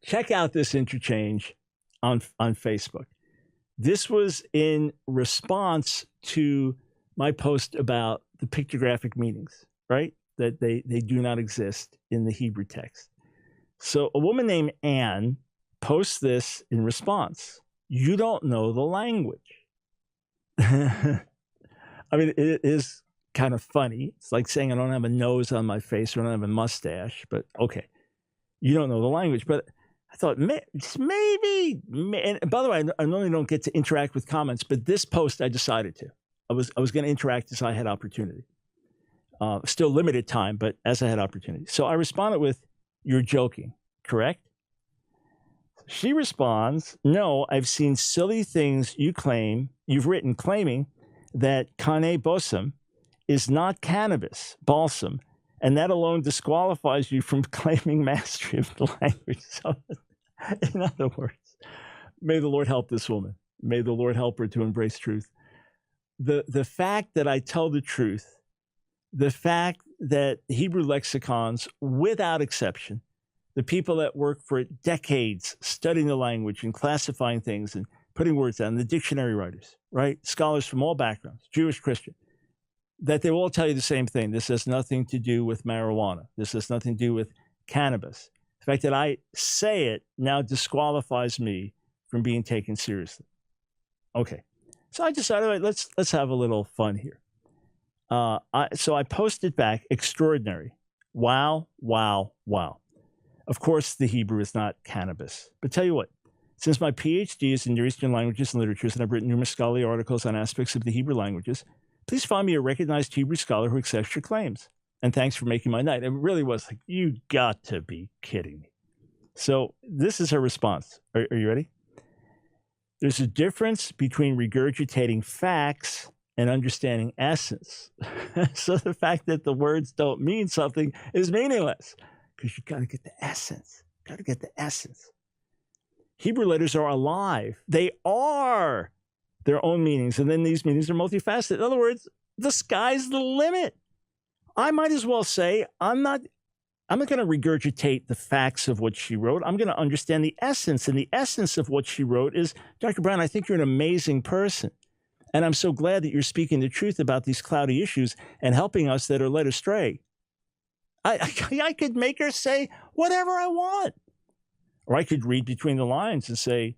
check out this interchange on Facebook. This was in response to my post about the pictographic meanings, right? That they do not exist in the Hebrew text. So a woman named Anne posts this in response. You don't know the language. I mean, it is kind of funny. It's like saying I don't have a nose on my face or I don't have a mustache, but okay. You don't know the language. But I thought, maybe, and by the way, I normally don't get to interact with comments, but this post I decided to. I was going to interact as I had opportunity. Still limited time, but as I had opportunity. So I responded with, you're joking, correct? She responds, no, I've seen silly things you've written claiming that Cane Bossum is not cannabis, balsam, and that alone disqualifies you from claiming mastery of the language. So, in other words, may the Lord help this woman. May the Lord help her to embrace truth. The fact that I tell the truth, the fact that Hebrew lexicons, without exception, the people that work for decades studying the language and classifying things and putting words down, the dictionary writers, right? Scholars from all backgrounds, Jewish, Christian, that they will all tell you the same thing. This has nothing to do with marijuana. This has nothing to do with cannabis. The fact that I say it now disqualifies me from being taken seriously. Okay. So I decided, right, let's have a little fun here. So I posted back, extraordinary. Wow, wow, wow. Of course, the Hebrew is not cannabis. But tell you what, since my PhD is in Near Eastern languages and literatures, and I've written numerous scholarly articles on aspects of the Hebrew languages, please find me a recognized Hebrew scholar who accepts your claims. And thanks for making my night. It really was like, you got to be kidding me. So this is her response. Are you ready? There's a difference between regurgitating facts and understanding essence. So the fact that the words don't mean something is meaningless because you got to get the essence. Got to get the essence. Hebrew letters are alive. They are their own meanings. And then these meanings are multifaceted. In other words, the sky's the limit. I might as well say, I'm not going to regurgitate the facts of what she wrote. I'm going to understand the essence. And the essence of what she wrote is, Dr. Brown, I think you're an amazing person. And I'm so glad that you're speaking the truth about these cloudy issues and helping us that are led astray. I could make her say whatever I want. Or I could read between the lines and say,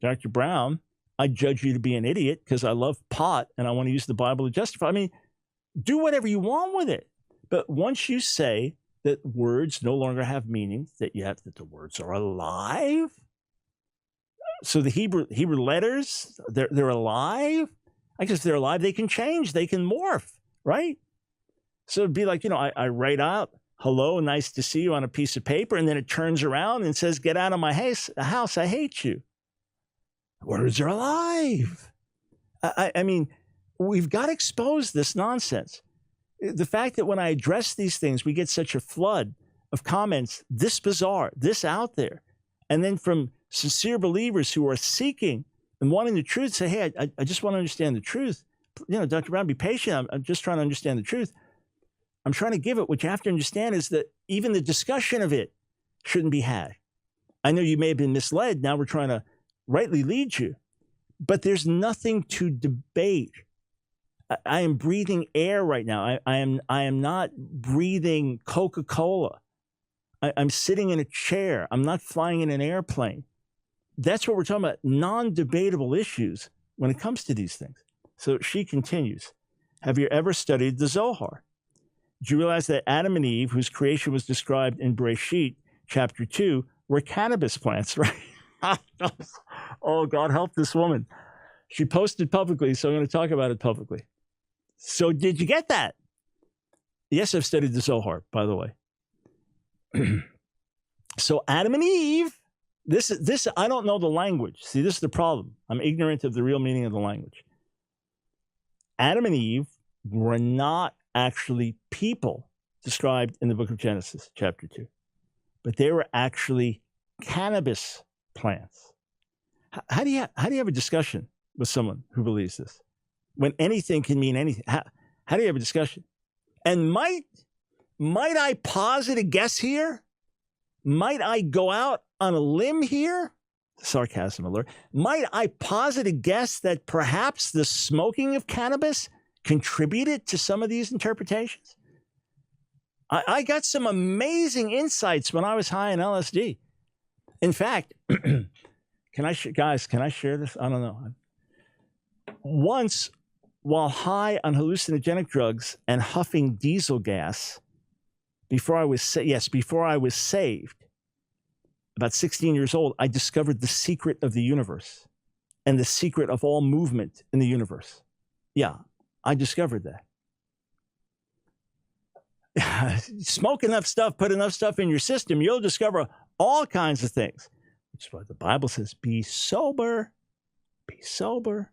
Dr. Brown, I judge you to be an idiot because I love pot and I want to use the Bible to justify. I mean, do whatever you want with it. But once you say that words no longer have meaning, that the words are alive. So the Hebrew letters, they're alive. I guess they're alive. They can change. They can morph, right? So it'd be like, I write out, hello, nice to see you on a piece of paper. And then it turns around and says, get out of my house. I hate you. Words are alive. I mean, we've got to expose this nonsense. The fact that when I address these things, we get such a flood of comments, this bizarre, this out there. And then from sincere believers who are seeking and wanting the truth, say, hey, I just want to understand the truth. Dr. Brown, be patient. I'm just trying to understand the truth. I'm trying to give it. What you have to understand is that even the discussion of it shouldn't be had. I know you may have been misled. Now we're trying to rightly lead you. But there's nothing to debate. I am breathing air right now. I am not breathing Coca-Cola. I'm sitting in a chair. I'm not flying in an airplane. That's what we're talking about, non-debatable issues when it comes to these things. So she continues, have you ever studied the Zohar? Do you realize that Adam and Eve, whose creation was described in Bereshit, chapter 2, were cannabis plants, right? Oh, God help this woman. She posted publicly, so I'm going to talk about it publicly. So did you get that? Yes, I've studied the Zohar, by the way. So Adam and Eve, this I don't know the language. See, this is the problem. I'm ignorant of the real meaning of the language. Adam and Eve were not actually people described in the book of Genesis, chapter 2, but they were actually cannabis plants. How do you have a discussion with someone who believes this when anything can mean anything? How do you have a discussion? And might I posit a guess here? Might I go out on a limb here, sarcasm alert, might I posit a guess that perhaps the smoking of cannabis contributed to some of these interpretations? I got some amazing insights when I was high in LSD. In fact, can I share this? I don't know. Once, while high on hallucinogenic drugs and huffing diesel gas, before I was saved, about 16 years old, I discovered the secret of the universe and the secret of all movement in the universe. Yeah, I discovered that. Smoke enough stuff, put enough stuff in your system, you'll discover all kinds of things. Which is what the Bible says, be sober, be sober.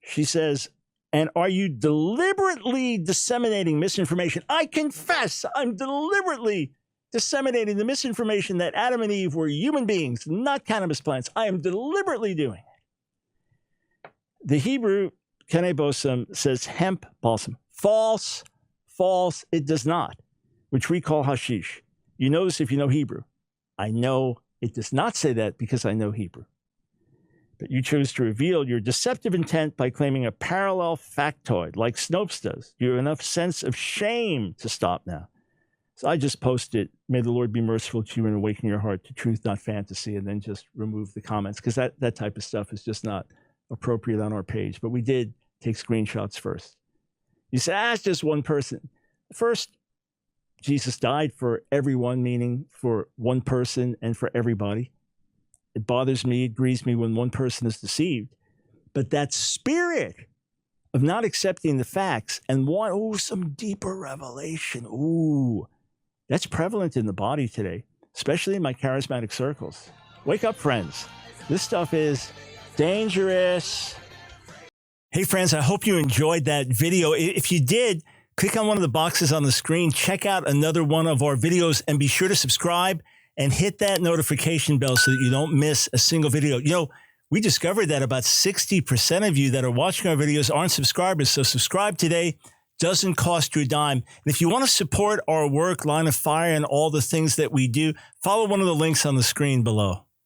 She says, and are you deliberately disseminating misinformation? I confess, I'm deliberately disseminating the misinformation that Adam and Eve were human beings, not cannabis plants. I am deliberately doing it. The Hebrew Cannabis says hemp balsam. False. False, it does not, which we call hashish. You notice if you know Hebrew. I know it does not say that because I know Hebrew. But you chose to reveal your deceptive intent by claiming a parallel factoid like Snopes does. You have enough sense of shame to stop now. So I just posted, may the Lord be merciful to you and awaken your heart to truth, not fantasy, and then just remove the comments because that type of stuff is just not appropriate on our page. But we did take screenshots first. You say, it's just one person. First, Jesus died for everyone, meaning for one person and for everybody. It bothers me, it grieves me when one person is deceived. But that spirit of not accepting the facts and some deeper revelation. That's prevalent in the body today, especially in my charismatic circles. Wake up, friends. This stuff is dangerous. Hey, friends, I hope you enjoyed that video. If you did, click on one of the boxes on the screen, check out another one of our videos, and be sure to subscribe and hit that notification bell so that you don't miss a single video. You know, we discovered that about 60% of you that are watching our videos aren't subscribers, so subscribe today. Doesn't cost you a dime. And if you want to support our work, Line of Fire, and all the things that we do, follow one of the links on the screen below.